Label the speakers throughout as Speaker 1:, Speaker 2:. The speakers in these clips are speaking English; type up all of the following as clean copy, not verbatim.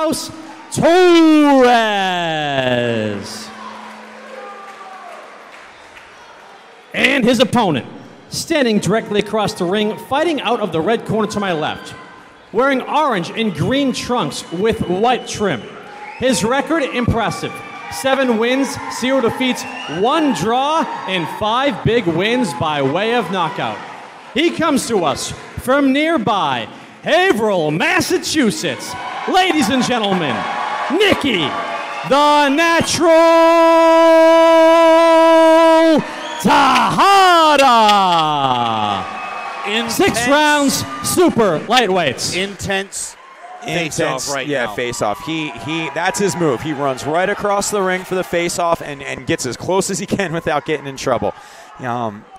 Speaker 1: Carlos Torres. And his opponent, standing directly across the ring, fighting out of the red corner to my left, wearing orange and green trunks with white trim. His record, impressive. 7 wins, 0 defeats, 1 draw, and 5 big wins by way of knockout. He comes to us from nearby Haverhill, Massachusetts. Ladies and gentlemen, Nicky, the Natural Tejada. 6 rounds, super lightweights.
Speaker 2: Intense face-off right now.
Speaker 3: Yeah, face-off. He that's his move. He runs right across the ring for the face-off and gets as close as he can without getting in trouble.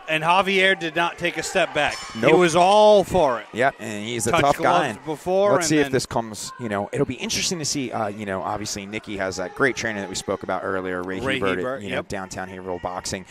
Speaker 2: And Javier did not take a step back.
Speaker 3: Nope.
Speaker 2: He was all for it.
Speaker 3: Yep, and he's a
Speaker 2: Touched
Speaker 3: tough guy.
Speaker 2: gloves before,
Speaker 3: let's see if
Speaker 2: then
Speaker 3: this comes, it'll be interesting to see, obviously Nicky has that great trainer that we spoke about earlier, Ray Hebert,
Speaker 2: yep.
Speaker 3: Downtown Haverhill Boxing.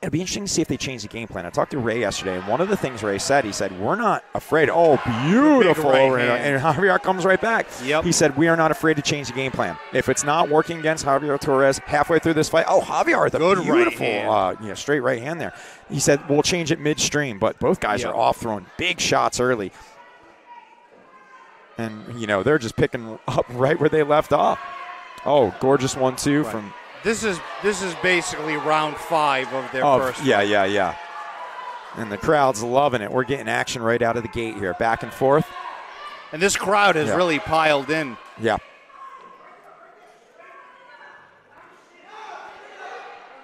Speaker 3: It'll be interesting to see if they change the game plan. I talked to Ray yesterday, and one of the things Ray said, he said, we're not afraid. Oh, beautiful. And Javier comes right back.
Speaker 2: Yep.
Speaker 3: He said, we are not afraid to change the game plan. If it's not working against Javier Torres halfway through this fight, Javier, the
Speaker 2: good
Speaker 3: beautiful
Speaker 2: right hand.
Speaker 3: straight right hand there. He said, we'll change it midstream, but both guys are off throwing big shots early. And, they're just picking up right where they left off. Oh, gorgeous 1-2 from...
Speaker 2: This is basically round 5 of their first.
Speaker 3: Yeah. And the crowd's loving it. We're getting action right out of the gate here, back and forth.
Speaker 2: And this crowd has really piled in.
Speaker 3: Yeah.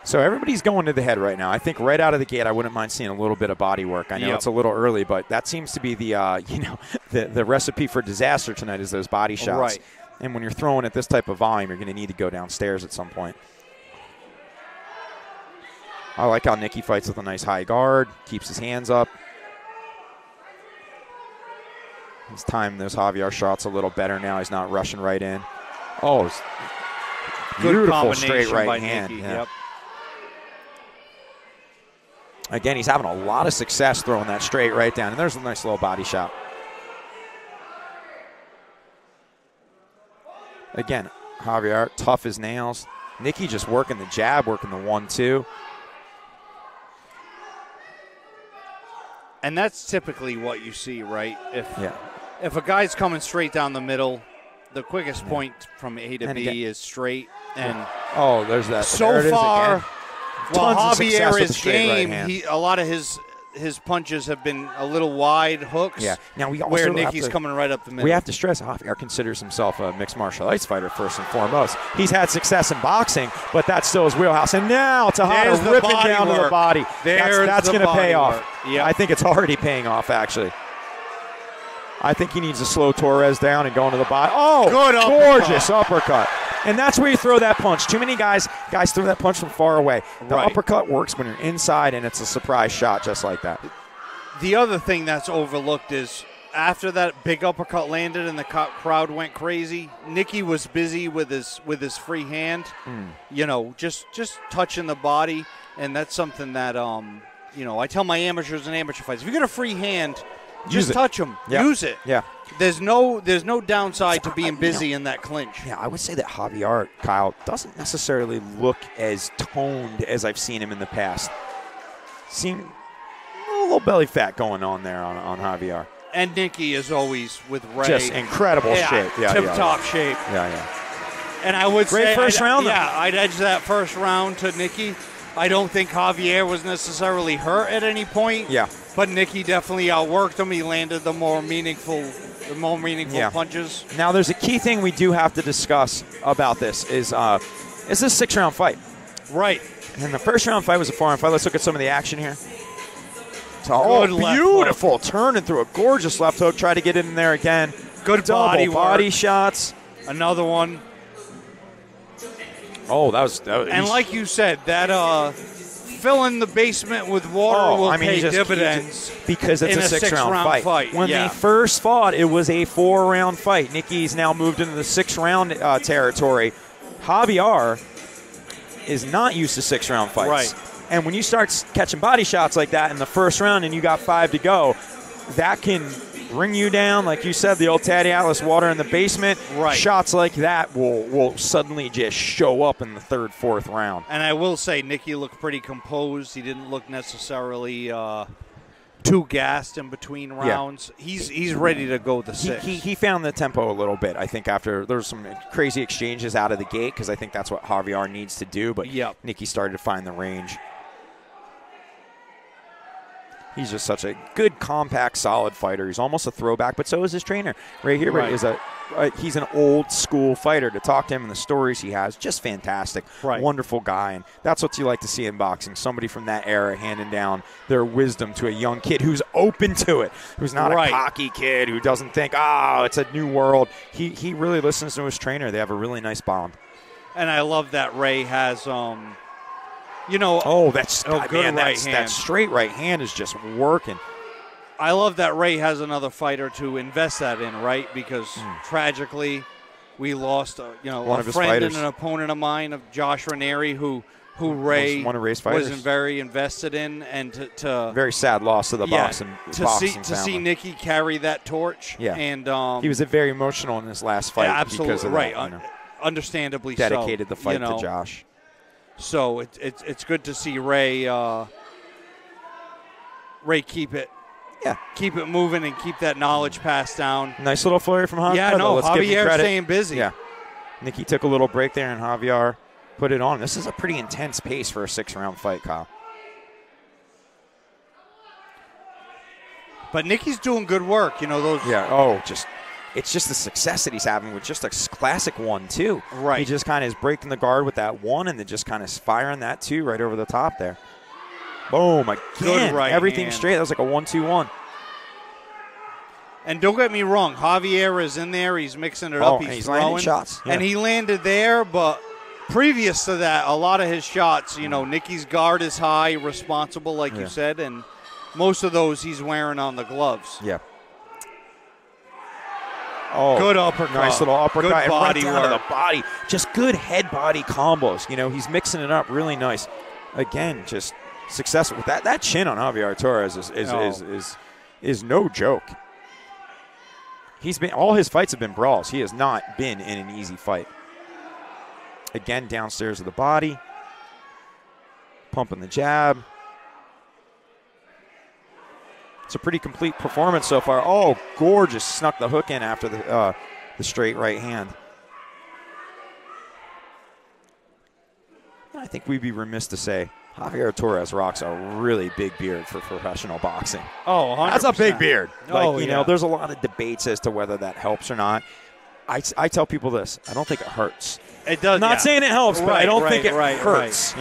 Speaker 3: So everybody's going to the head right now. I think right out of the gate, I wouldn't mind seeing a little bit of body work. I know it's a little early, but that seems to be the the recipe for disaster tonight is those body shots.
Speaker 2: Right.
Speaker 3: And when you're throwing at this type of volume, you're going to need to go downstairs at some point. I like how Nicky fights with a nice high guard, keeps his hands up. He's timing those Javier shots a little better now. He's not rushing right in. Oh, beautiful straight right hand.
Speaker 2: Nicky.
Speaker 3: Yeah.
Speaker 2: Yep.
Speaker 3: Again, he's having a lot of success throwing that straight right down. And there's a nice little body shot. Again, Javier, tough as nails. Nicky just working the jab, working the 1-2.
Speaker 2: And that's typically what you see, right? If a guy's coming straight down the middle, the quickest point from A to B is straight. And
Speaker 3: there's that.
Speaker 2: So far, while Javier is
Speaker 3: game,
Speaker 2: right a lot of his punches have been a little wide hooks.
Speaker 3: Yeah. Now we also
Speaker 2: where Nicky's coming right up the middle.
Speaker 3: We have to stress Javier considers himself a mixed martial arts fighter first and foremost. He's had success in boxing, but that's still his wheelhouse. And now Tejada ripping down to the body. That's going to pay off.
Speaker 2: Yep.
Speaker 3: I think it's already paying off, actually. I think he needs to slow Torres down and go into the body. Oh,
Speaker 2: good
Speaker 3: gorgeous uppercut. And that's where you throw that punch. Too many guys throw that punch from far away. The uppercut works when you're inside, and it's a surprise shot just like that.
Speaker 2: The other thing that's overlooked is after that big uppercut landed and the crowd went crazy, Nicky was busy with his free hand, just touching the body, and that's something that I tell my amateurs and amateur fights, if you get a free hand, just touch them.
Speaker 3: Yeah.
Speaker 2: Use it.
Speaker 3: Yeah.
Speaker 2: There's no downside to being busy in that clinch.
Speaker 3: Yeah, I would say that Javier, Kyle, doesn't necessarily look as toned as I've seen him in the past. Seem a little belly fat going on there on Javier.
Speaker 2: And Nicky is always with Ray.
Speaker 3: Just incredible shape. Yeah,
Speaker 2: tip-top shape.
Speaker 3: Yeah.
Speaker 2: And I would say
Speaker 3: first round.
Speaker 2: Yeah, I'd edge that first round to Nicky. I don't think Javier was necessarily hurt at any point.
Speaker 3: Yeah.
Speaker 2: But Nicky definitely outworked him. He landed the more meaningful punches.
Speaker 3: Now, there's a key thing we do have to discuss about this is this a 6-round fight.
Speaker 2: Right.
Speaker 3: And the first round fight was a 4-round fight. Let's look at some of the action here. So, beautiful turning through a gorgeous left hook. Try to get in there again.
Speaker 2: Good
Speaker 3: body shots.
Speaker 2: Another one.
Speaker 3: Oh, that was
Speaker 2: and like you said, that filling the basement with water will pay dividends.
Speaker 3: Because it's a 6-round fight. When they first fought, it was a 4-round fight. Nicky's now moved into the 6-round territory. Javier is not used to 6-round fights.
Speaker 2: Right.
Speaker 3: And when you start catching body shots like that in the first round and you got 5 to go, that can bring you down. Like you said, the old Taddy Atlas water in the basement.
Speaker 2: Right.
Speaker 3: Shots like that will suddenly just show up in the third, fourth round.
Speaker 2: And I will say, Nicky looked pretty composed. He didn't look necessarily too gassed in between rounds. Yeah. He's ready to go the sixth.
Speaker 3: He found the tempo a little bit, I think, after there was some crazy exchanges out of the gate, because I think that's what Javier needs to do. But Nicky started to find the range. He's just such a good, compact, solid fighter. He's almost a throwback, but so is his trainer. Right here is he's an old school fighter. To talk to him and the stories he has, just fantastic. Right. Wonderful guy, and that's what you like to see in boxing. Somebody from that era handing down their wisdom to a young kid who's open to it, who's not a cocky kid, who doesn't think, oh, it's a new world. He really listens to his trainer. They have a really nice bond.
Speaker 2: And I love that Ray has
Speaker 3: that straight right hand is just working.
Speaker 2: I love that Ray has another fighter to invest that in, right? Because tragically, we lost a friend and an opponent of mine, of Josh Ranieri, who Ray was very invested in, and to
Speaker 3: very sad loss to the boxing family.
Speaker 2: To see Nicky carry that torch.
Speaker 3: Yeah,
Speaker 2: and
Speaker 3: he was very emotional in his last fight.
Speaker 2: Absolutely
Speaker 3: because of
Speaker 2: right.
Speaker 3: That,
Speaker 2: understandably
Speaker 3: dedicated
Speaker 2: so.
Speaker 3: the fight to Josh.
Speaker 2: So it's good to see Ray keep it moving and keep that knowledge passed down.
Speaker 3: Nice little flurry from Javier.
Speaker 2: Yeah, no, Javier staying busy.
Speaker 3: Yeah, Nicky took a little break there, and Javier put it on. This is a pretty intense pace for a 6-round fight, Kyle.
Speaker 2: But Nicky's doing good work. Those.
Speaker 3: Yeah. It's just the success that he's having with just a classic 1-2.
Speaker 2: Right.
Speaker 3: He just kind of is breaking the guard with that one, and then just kind of firing that 2 right over the top there. Boom, again.
Speaker 2: Good right
Speaker 3: Everything
Speaker 2: hand.
Speaker 3: Straight. That was like a 1-2-1.
Speaker 2: And don't get me wrong, Javier is in there. He's mixing it up. He's throwing
Speaker 3: landing shots. Yeah.
Speaker 2: And he landed there, but previous to that, a lot of his shots, Nicky's guard is high, responsible, like you said, and most of those he's wearing on the gloves.
Speaker 3: Yeah. Oh,
Speaker 2: good uppercut.
Speaker 3: Nice little uppercut.
Speaker 2: Good body
Speaker 3: right down to the body. Just good head-body combos. He's mixing it up really nice. Again, just successful. That chin on Javier Torres is no joke. All his fights have been brawls. He has not been in an easy fight. Again, downstairs of the body. Pumping the jab. It's a pretty complete performance so far. Oh, gorgeous. Snuck the hook in after the straight right hand. I think we'd be remiss to say Javier Torres rocks a really big beard for professional boxing.
Speaker 2: Oh, 100%.
Speaker 3: That's a big beard. There's a lot of debates as to whether that helps or not. I tell people this. I don't think it hurts.
Speaker 2: It does.
Speaker 3: I'm not saying it helps, but I don't think it hurts.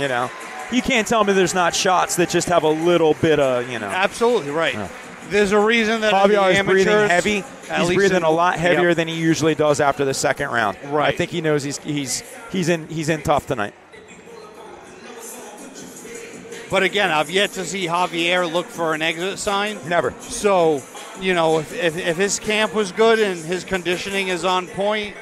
Speaker 3: You can't tell me there's not shots that just have a little bit of,
Speaker 2: Absolutely right. Yeah. There's a reason that
Speaker 3: Javier is breathing heavy. He's breathing a lot heavier than he usually does after the second round.
Speaker 2: Right.
Speaker 3: I think he knows he's in tough tonight.
Speaker 2: But again, I've yet to see Javier look for an exit sign.
Speaker 3: Never.
Speaker 2: So, if his camp was good and his conditioning is on point,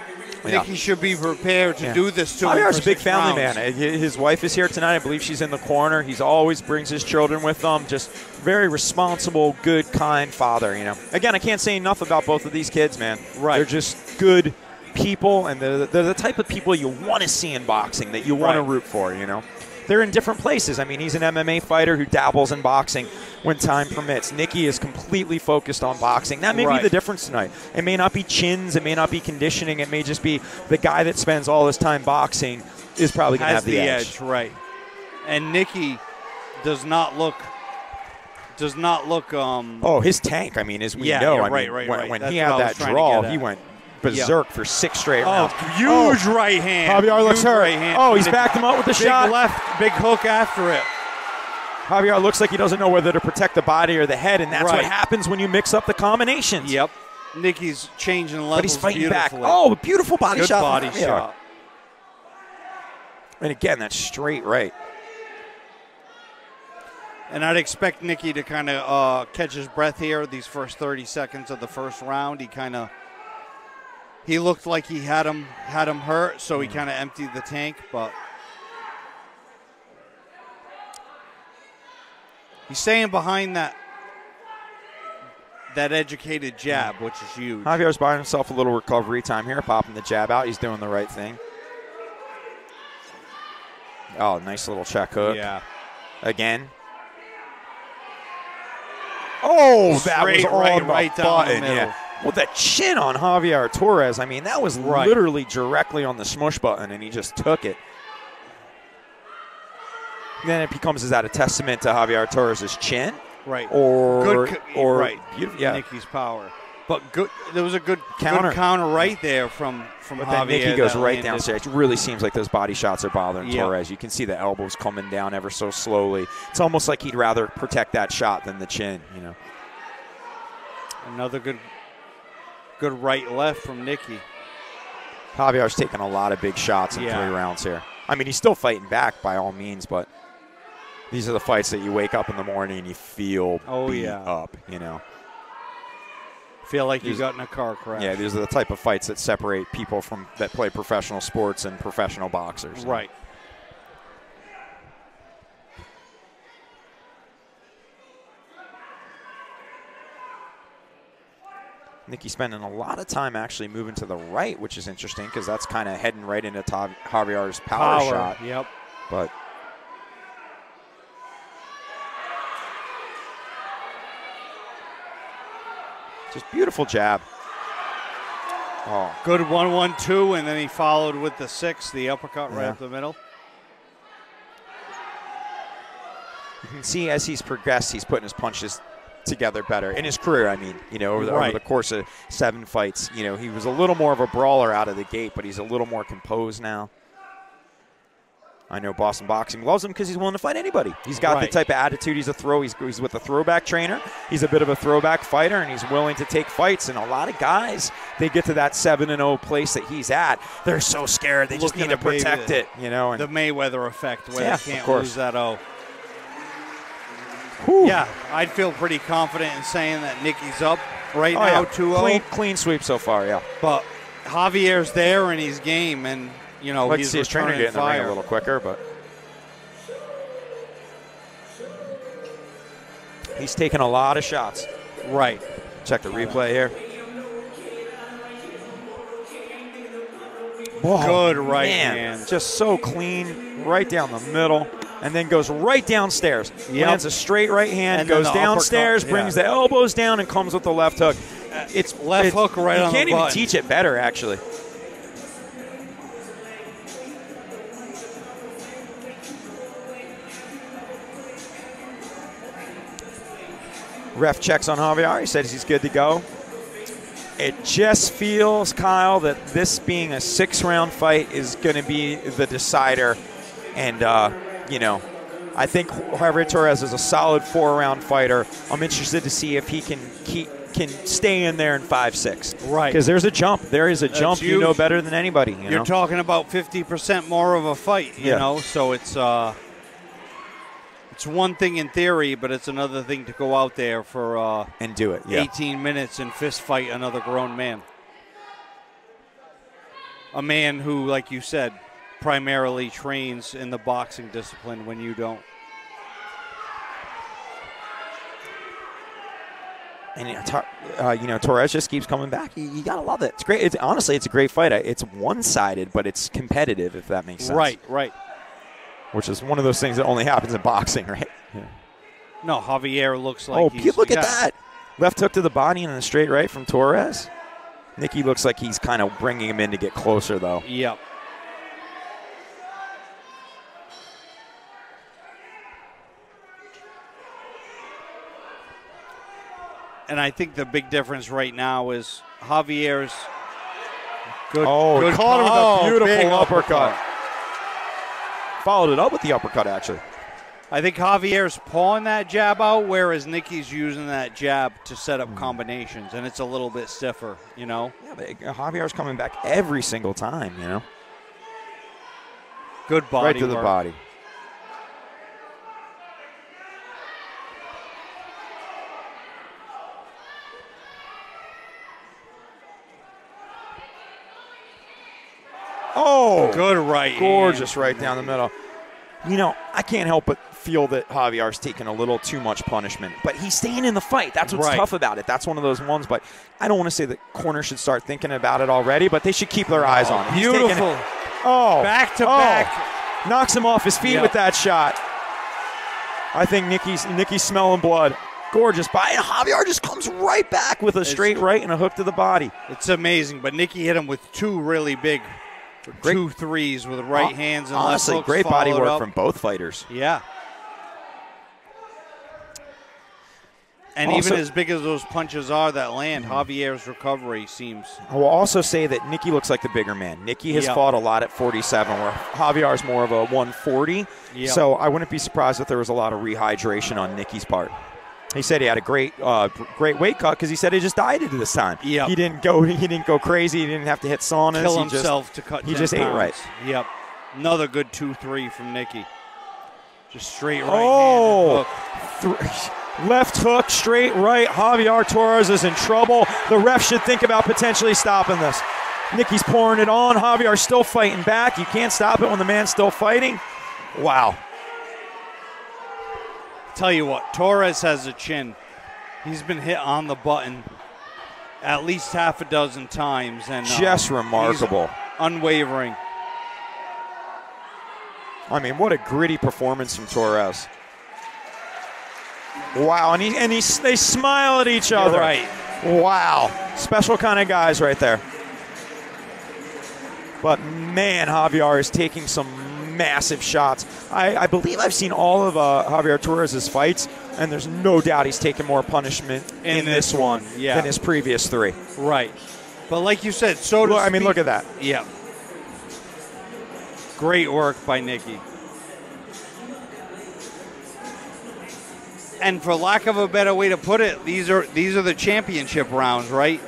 Speaker 2: Nicky should be prepared to do this to him.
Speaker 3: Javier's a big family
Speaker 2: rounds.
Speaker 3: man. His wife is here tonight. I believe she's in the corner. He's always brings his children with him. Just very responsible, good, kind father. Again, I can't say enough about both of these kids, man.
Speaker 2: Right.
Speaker 3: They're just good people, and they're the type of people you want to see in boxing, that you want to root for. They're in different places. I mean, he's an MMA fighter who dabbles in boxing when time permits. Nicky is completely focused on boxing. That may be the difference tonight. It may not be chins. It may not be conditioning. It may just be the guy that spends all his time boxing is probably going to have the edge.
Speaker 2: Right. And Nicky does not look.
Speaker 3: His tank. I mean, as we know, when he had that draw, he went berserk for 6 straight rounds.
Speaker 2: Huge right hand.
Speaker 3: Javier looks hurt.
Speaker 2: Right
Speaker 3: He's backed him up with the shot.
Speaker 2: Big left, big hook after it.
Speaker 3: Javier looks like he doesn't know whether to protect the body or the head, and that's what happens when you mix up the combinations.
Speaker 2: Yep. Nicky's changing levels.
Speaker 3: But he's fighting back. Oh, beautiful body
Speaker 2: Good
Speaker 3: shot.
Speaker 2: Body shot.
Speaker 3: And again, that's straight right.
Speaker 2: And I'd expect Nicky to kind of catch his breath here these first 30 seconds of the first round. He looked like he had him hurt, so he kind of emptied the tank, but he's staying behind that educated jab, which is huge.
Speaker 3: Javier's buying himself a little recovery time here, popping the jab out. He's doing the right thing. Oh, nice little check hook.
Speaker 2: Yeah.
Speaker 3: Again. Oh, that
Speaker 2: Straight
Speaker 3: was on
Speaker 2: right
Speaker 3: the
Speaker 2: down
Speaker 3: button.
Speaker 2: the middle.
Speaker 3: Yeah. Well, that chin on Javier Torres, I mean, that was literally directly on the smush button, and he just took it. Then it becomes, is that a testament to Javier Torres' chin?
Speaker 2: Right.
Speaker 3: Or
Speaker 2: Nicky's power. But good. There was a good counter right there from
Speaker 3: but
Speaker 2: Javier.
Speaker 3: Then Nicky goes right downstairs. It really seems like those body shots are bothering Torres. You can see the elbows coming down ever so slowly. It's almost like he'd rather protect that shot than the chin, you know.
Speaker 2: Another good right left from Nicky.
Speaker 3: Javier's taking a lot of big shots in 3 rounds here. I mean, he's still fighting back by all means, but these are the fights that you wake up in the morning and you feel beat up, you know.
Speaker 2: Feel like you got in a car crash.
Speaker 3: Yeah, these are the type of fights that separate people from that play professional sports and professional boxers.
Speaker 2: Right.
Speaker 3: Nicky spending a lot of time actually moving to the right, which is interesting because that's kind of heading right into Javier's power shot.
Speaker 2: Yep.
Speaker 3: But just beautiful jab. Oh.
Speaker 2: Good 1-1-2, and then he followed with the 6, the uppercut right up the middle.
Speaker 3: You can see as he's progressed, he's putting his punches together better in his career. I mean, you know, over the course of 7 fights, you know, he was a little more of a brawler out of the gate, but he's a little more composed now. I know Boston Boxing loves him because he's willing to fight anybody. He's got the type of attitude. He's with a throwback trainer. He's a bit of a throwback fighter, and he's willing to take fights. And a lot of guys, they get to that 7-0 place that he's at. They're so scared. They just need to protect it, you know. And
Speaker 2: the Mayweather effect where they can't lose that O.
Speaker 3: Whew.
Speaker 2: Yeah, I'd feel pretty confident in saying that Nicky's up now 2-0.
Speaker 3: Clean sweep so far, yeah.
Speaker 2: But Javier's there and he's game, and you know,
Speaker 3: I'd like to see his trainer get in the ring a little quicker, but he's taking a lot of shots.
Speaker 2: Right.
Speaker 3: Check the replay here. Whoa,
Speaker 2: good right hand.
Speaker 3: Just so clean, right down the middle, and then goes right downstairs. Lands a straight right hand, and goes downstairs, brings the elbows down, and comes with the left hook. It's
Speaker 2: left hook right on the button.
Speaker 3: You can't even teach it better, actually. Ref checks on Javier. He says he's good to go. It just feels, Kyle, that this being a 6-round fight is going to be the decider. And, you know, I think Javier Torres is a solid 4-round fighter. I'm interested to see if he can stay in there in 5-6.
Speaker 2: Right.
Speaker 3: Because there's a jump. There is a jump. You know better than anybody.
Speaker 2: You're talking about 50% more of a fight, you know, so it's one thing in theory, but it's another thing to go out there for
Speaker 3: and do it.
Speaker 2: 18 minutes and fist fight another grown man. A man who, like you said, primarily trains in the boxing discipline when you don't.
Speaker 3: And you know, Torres just keeps coming back. You gotta love it. It's great. Honestly, it's a great fight. It's one-sided, but it's competitive, if that makes sense.
Speaker 2: Right.
Speaker 3: Which is one of those things that only happens in boxing, right? Yeah.
Speaker 2: No, Javier looks like
Speaker 3: look at that. Left hook to the body and a straight right from Torres. Nicky looks like he's kind of bringing him in to get closer, though.
Speaker 2: Yep. And I think the big difference right now is Javier's good.
Speaker 3: Good caught him with a beautiful uppercut. Followed it up with the uppercut, actually.
Speaker 2: I think Javier's pulling that jab out, whereas Nicky's using that jab to set up combinations, and it's a little bit stiffer, you know?
Speaker 3: Yeah, but Javier's coming back every single time, you know?
Speaker 2: Good body
Speaker 3: right to the
Speaker 2: work.
Speaker 3: body. Oh,
Speaker 2: good right
Speaker 3: gorgeous
Speaker 2: hand.
Speaker 3: right down the middle. You know, I can't help but feel that Javier's taking a little too much punishment. But he's staying in the fight. That's what's tough about it. That's one of those ones. But I don't want to say that corners should start thinking about it already, but they should keep their eyes on it.
Speaker 2: Beautiful. Back to back.
Speaker 3: Knocks him off his feet with that shot. I think Nicky's smelling blood. Gorgeous body. And Javier just comes right back with a straight right and a hook to the body.
Speaker 2: It's amazing. But Nicky hit him with two really big, two threes with right hands and
Speaker 3: honestly,
Speaker 2: left hooks.
Speaker 3: Great body work from both fighters.
Speaker 2: Yeah. And also, even as big as those punches are that land, Javier's recovery seems.
Speaker 3: I will also say that Nicky looks like the bigger man. Nicky has fought a lot at 47, where Javier is more of a 140. So I wouldn't be surprised if there was a lot of rehydration on Nicky's part. He said he had a great weight cut because he said he just dieted this time.
Speaker 2: Yep.
Speaker 3: He didn't go crazy. He didn't have to hit saunas.
Speaker 2: Kill himself to cut.
Speaker 3: He just ate right.
Speaker 2: Yep. Another good 2-3 from Nicky. Just straight right hand hook.
Speaker 3: Left hook, straight right. Javier Torres is in trouble. The ref should think about potentially stopping this. Nicky's pouring it on. Javier's still fighting back. You can't stop it when the man's still fighting. Wow.
Speaker 2: Tell you what, Torres has a chin. He's been hit on the button at least half a dozen times. And
Speaker 3: just remarkable.
Speaker 2: Unwavering.
Speaker 3: I mean, what a gritty performance from Torres. Wow, and they smile at each other.
Speaker 2: Right.
Speaker 3: Wow, special kind of guys right there. But man, Javier is taking some massive shots. I believe I've seen all of Javier Torres' fights, and there's no doubt he's taken more punishment in this one than his previous three.
Speaker 2: Right. But like you said, so does
Speaker 3: look at that.
Speaker 2: Yeah. Great work by Nicky. And for lack of a better way to put it, these are the championship rounds, right?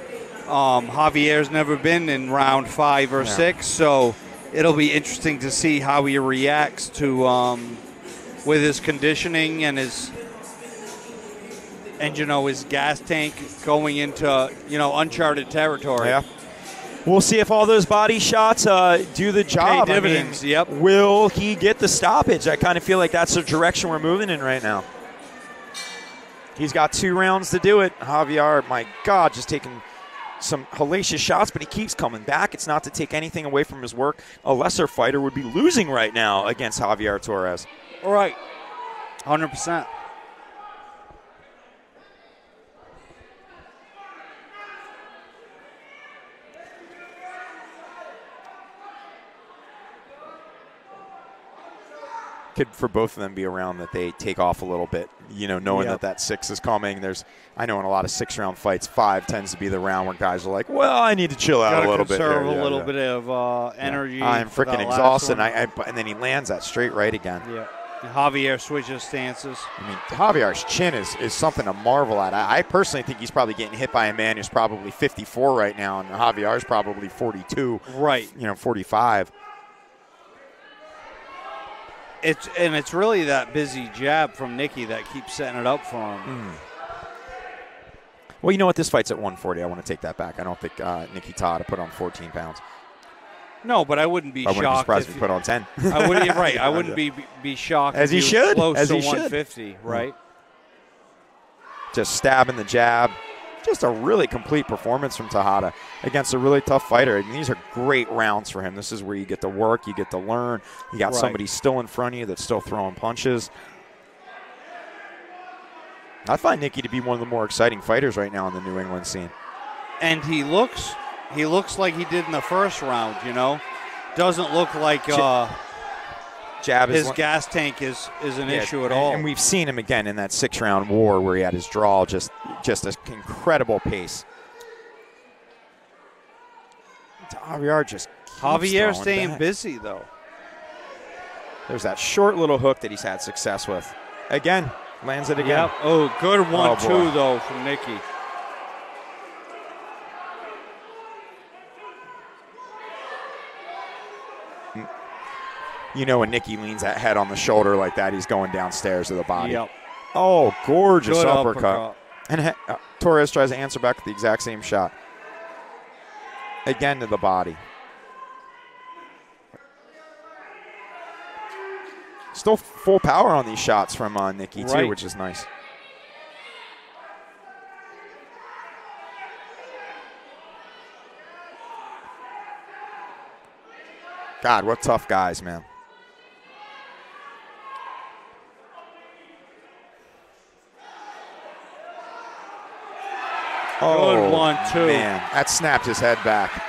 Speaker 2: Javier's never been in round 5 or 6, so it'll be interesting to see how he reacts to with his conditioning and his gas tank going into uncharted territory.
Speaker 3: Yeah. We'll see if all those body shots do the job.
Speaker 2: Pay dividends.
Speaker 3: Will he get the stoppage? I kind of feel like that's the direction we're moving in right now. He's got 2 rounds to do it. Javier, my God, just taking some hellacious shots, but he keeps coming back. It's not to take anything away from his work. A lesser fighter would be losing right now against Javier Torres.
Speaker 2: All right. 100%.
Speaker 3: Could for both of them be around that they take off a little bit, knowing that 6 is coming. I know in a lot of 6-round fights, 5 tends to be the round where guys are like, well, I need to chill out a little bit.
Speaker 2: Conserve a little bit of energy.
Speaker 3: I'm freaking exhausted, and then he lands that straight right again.
Speaker 2: Yeah. And Javier switches stances.
Speaker 3: I mean, Javier's chin is something to marvel at. I personally think he's probably getting hit by a man who's probably 54 right now, and Javier's probably 42.
Speaker 2: Right.
Speaker 3: 45.
Speaker 2: It's really that busy jab from Nicky that keeps setting it up for him.
Speaker 3: Well, you know what? This fight's at 140. I want to take that back. I don't think Nicky Tejada put on 14 pounds.
Speaker 2: No, but I wouldn't be shocked.
Speaker 3: I wouldn't be surprised if he put on 10.
Speaker 2: I wouldn't. Right. I wouldn't be shocked.
Speaker 3: As he should.
Speaker 2: Close
Speaker 3: As
Speaker 2: to
Speaker 3: he
Speaker 2: 150. Should. Right.
Speaker 3: Just stabbing the jab. Just a really complete performance from Tejada against a really tough fighter. And these are great rounds for him. This is where you get to work, you get to learn. You got somebody still in front of you that's still throwing punches. I find Nicky to be one of the more exciting fighters right now in the New England scene.
Speaker 2: And he looks like he did in the first round, Doesn't look like his gas tank is an issue at all.
Speaker 3: And we've seen him again in that 6-round war where he had his draw, just an incredible pace. Javier
Speaker 2: staying busy, though.
Speaker 3: There's that short little hook that he's had success with. Again, lands it again.
Speaker 2: Yep. Oh, good 1-2, though, from Nicky.
Speaker 3: When Nicky leans that head on the shoulder like that, he's going downstairs to the body.
Speaker 2: Yep.
Speaker 3: Oh, gorgeous uppercut. And Torres tries to answer back with the exact same shot. Again to the body. Still full power on these shots from Nicky, too,
Speaker 2: Right.
Speaker 3: which is nice. God, what tough guys, man.
Speaker 2: Good one, too.
Speaker 3: Man, that snapped his head back.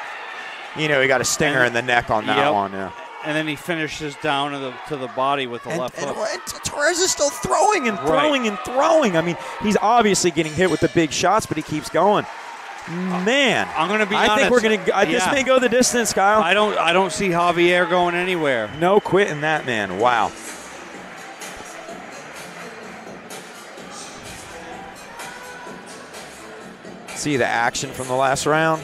Speaker 3: You know, he got a stinger in the neck on that one. Yeah.
Speaker 2: And then he finishes down to the body with the left hook.
Speaker 3: And Torres is still throwing and throwing and throwing. I mean, he's obviously getting hit with the big shots, but he keeps going. Man,
Speaker 2: I'm going to be honest.
Speaker 3: I think we're going to. This may go the distance, Kyle.
Speaker 2: I don't see Javier going anywhere.
Speaker 3: No quitting that man. Wow. See the action from the last round.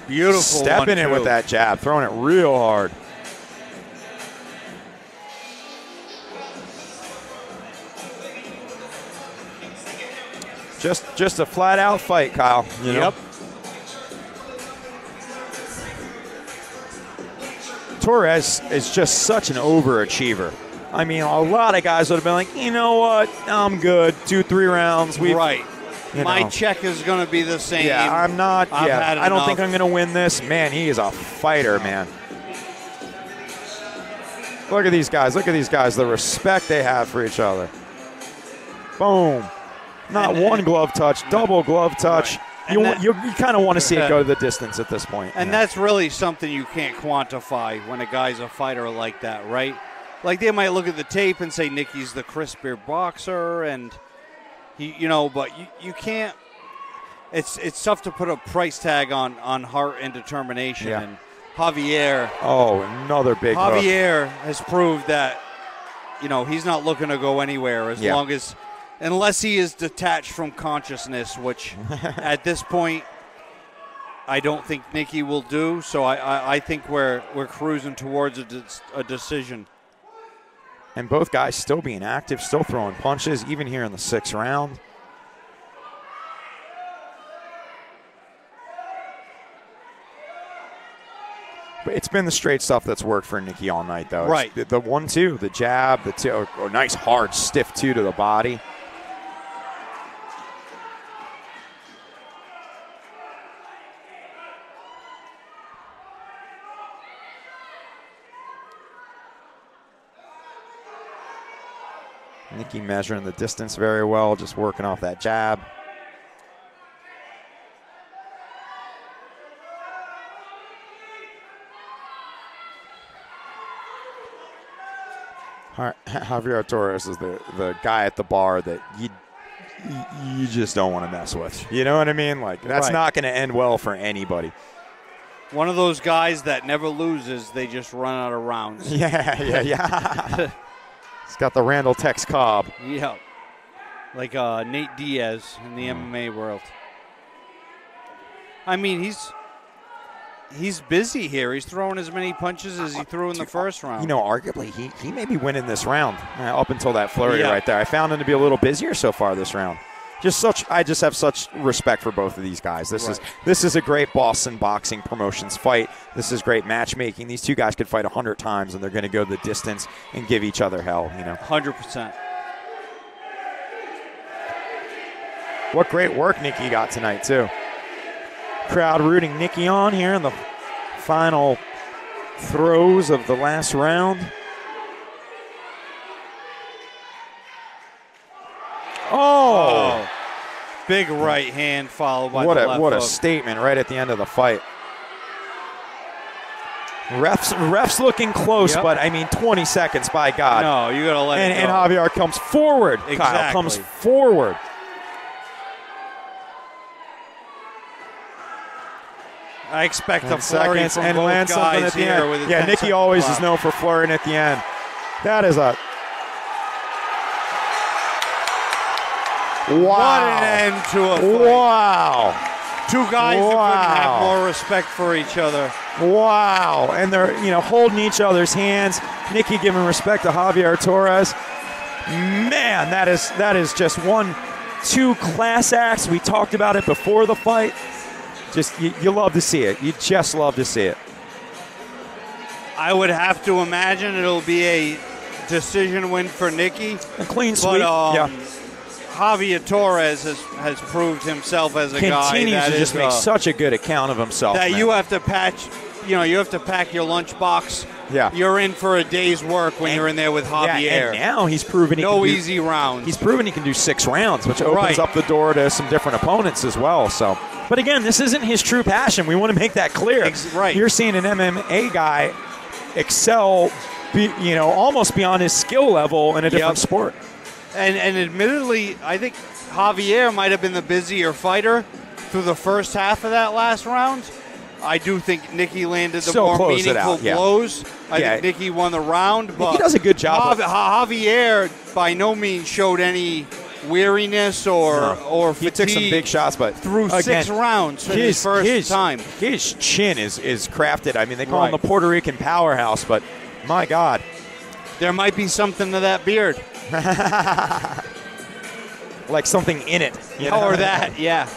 Speaker 2: Beautiful.
Speaker 3: Stepping in with that jab, throwing it real hard. Just a flat out fight, Kyle. You know?
Speaker 2: Yep.
Speaker 3: Torres is just such an overachiever. I mean, a lot of guys would have been like, you know what, I'm good. 2-3 rounds.
Speaker 2: Right. My check is going to be the same.
Speaker 3: Yeah, I'm not. I don't think I'm going to win this. Man, he is a fighter, man. Look at these guys. Look at these guys. The respect they have for each other. Boom. Not one glove touch, double glove touch. Right. You kind of want to see it go to the distance at this point.
Speaker 2: And that's really something you can't quantify when a guy's a fighter like that, right? Like they might look at the tape and say Nicky's the crispier boxer, and but you can't. It's tough to put a price tag on heart and determination.
Speaker 3: Yeah.
Speaker 2: And Javier.
Speaker 3: Oh, another big hook.
Speaker 2: Javier has proved that he's not looking to go anywhere unless he is detached from consciousness, which at this point I don't think Nicky will do. So I think we're cruising towards a decision.
Speaker 3: And both guys still being active, still throwing punches, even here in the 6th round. But it's been the straight stuff that's worked for Nicky all night, though.
Speaker 2: Right.
Speaker 3: The 1-2, the jab, a nice hard stiff 2 to the body. Nicky measuring the distance very well, just working off that jab. Javier Torres is the guy at the bar that you just don't want to mess with. You know what I mean? Like, that's not going to end well for anybody.
Speaker 2: One of those guys that never loses, they just run out of rounds.
Speaker 3: Yeah. He's got the Randall Tex Cobb.
Speaker 2: Yeah. Like Nate Diaz in the MMA world. I mean, he's busy here. He's throwing as many punches as he threw in the first round.
Speaker 3: Arguably, he may be winning this round up until that flurry right there. I found him to be a little busier so far this round. I just have such respect for both of these guys. This is a great Boston Boxing Promotions fight. This is great matchmaking. These two guys could fight 100 times, and they're going to go the distance and give each other hell.
Speaker 2: 100%.
Speaker 3: What great work Nicky got tonight, too. Crowd rooting Nicky on here in the final throes of the last round. Oh!
Speaker 2: Big right hand followed by the left hook.
Speaker 3: What a statement right at the end of the fight. Refs looking close, but I mean 20 seconds, by God.
Speaker 2: No, you got to let it go.
Speaker 3: And Javier comes forward.
Speaker 2: Exactly.
Speaker 3: Kyle comes forward.
Speaker 2: I expect a flurry from
Speaker 3: and
Speaker 2: both
Speaker 3: land something
Speaker 2: guys
Speaker 3: at the
Speaker 2: here.
Speaker 3: end.
Speaker 2: With
Speaker 3: Yeah, Nicky always is known for flurrying at the end. That is a... Wow.
Speaker 2: What an end to a fight.
Speaker 3: Wow.
Speaker 2: Two guys that couldn't have more respect for each other.
Speaker 3: Wow. And they're, holding each other's hands. Nicky giving respect to Javier Torres. Man, that is just two class acts. We talked about it before the fight. Just you love to see it. You just love to see it.
Speaker 2: I would have to imagine it'll be a decision win for Nicky.
Speaker 3: A clean sweep. Yeah.
Speaker 2: Javier Torres has proved himself as a guy that
Speaker 3: continues to just make such a good account of himself.
Speaker 2: That
Speaker 3: man.
Speaker 2: you have to you have to pack your lunchbox.
Speaker 3: Yeah.
Speaker 2: You're in for a day's work when you're in there with Javier.
Speaker 3: Yeah, and now he's proven
Speaker 2: easy rounds.
Speaker 3: He's proven he can do 6 rounds, which opens up the door to some different opponents as well. So, but again, this isn't his true passion. We want to make that clear.
Speaker 2: Right.
Speaker 3: You're seeing an MMA guy excel, almost beyond his skill level in a different sport.
Speaker 2: And admittedly, I think Javier might have been the busier fighter through the first half of that last round. I do think Nicky landed the more meaningful blows. I think Nicky won the round. But
Speaker 3: he does a good job.
Speaker 2: Javier by no means showed any weariness or fatigue.
Speaker 3: He took some big shots, but
Speaker 2: through 6 rounds for his first time.
Speaker 3: His chin is crafted. I mean, they call him the Puerto Rican powerhouse, but my God.
Speaker 2: There might be something to that beard.
Speaker 3: Like something in it.
Speaker 2: Or that, yeah.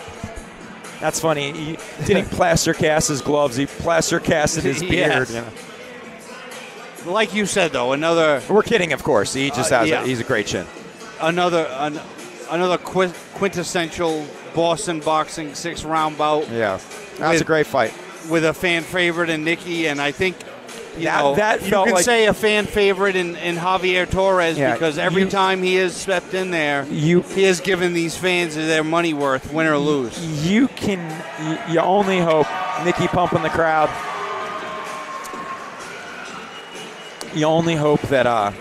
Speaker 3: That's funny. He didn't plaster cast his gloves. He plaster casted his beard.
Speaker 2: Like you said, though, another.
Speaker 3: We're kidding, of course. He just has. He's a great chin.
Speaker 2: Another quintessential Boston boxing 6-round bout.
Speaker 3: Yeah, that's a great fight
Speaker 2: with a fan favorite in Nicky, and I think
Speaker 3: that
Speaker 2: you can say a fan favorite in Javier Torres because every time he has stepped in there, he has given these fans their money worth, win or lose.
Speaker 3: You only hope Nicky pumping the crowd. You only hope that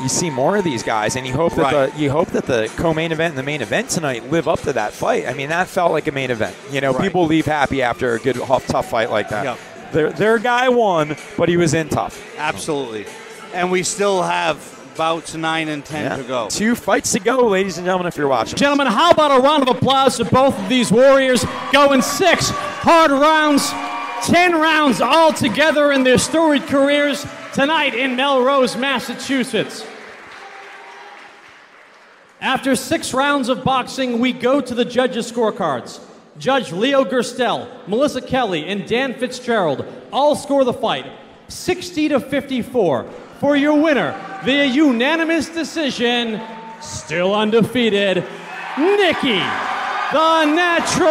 Speaker 3: you see more of these guys, and you hope that the co-main event and the main event tonight live up to that fight. I mean, that felt like a main event. People leave happy after a good, tough fight like that.
Speaker 2: Yeah.
Speaker 3: Their guy won, but he was in tough.
Speaker 2: Absolutely. And we still have bouts 9 and 10 to go.
Speaker 3: 2 fights to go, ladies and gentlemen, if you're watching.
Speaker 1: Gentlemen, how about a round of applause to both of these warriors going 6 hard rounds, 10 rounds all together in their storied careers tonight in Melrose, Massachusetts. After 6 rounds of boxing, we go to the judges' scorecards. Judge Leo Gerstel, Melissa Kelly, and Dan Fitzgerald all score the fight 60-54. For your winner, via unanimous decision, still undefeated, Nicky, the Natural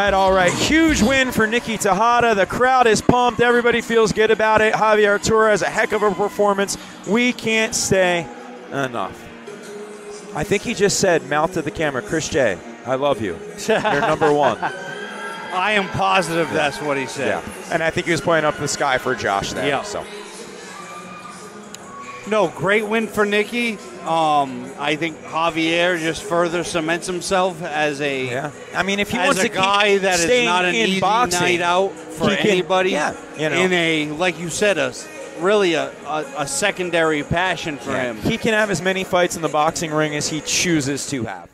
Speaker 1: Tejada.
Speaker 3: All right. Huge win for Nicky Tejada. The crowd is pumped. Everybody feels good about it. Javier Torres, a heck of a performance. We can't say enough. I think he just said, mouth to the camera, Chris J., I love you. You're number 1.
Speaker 2: I am positive that's what he said.
Speaker 3: Yeah. And I think he was pointing up the sky for Josh there.
Speaker 2: Yeah.
Speaker 3: So.
Speaker 2: No, great win for Nicky. I think Javier just further cements himself as a
Speaker 3: I mean, if he wants to
Speaker 2: guy that is not an easy
Speaker 3: boxing,
Speaker 2: night out for anybody.
Speaker 3: In
Speaker 2: a, like you said, really a secondary passion for him.
Speaker 3: He can have as many fights in the boxing ring as he chooses to have.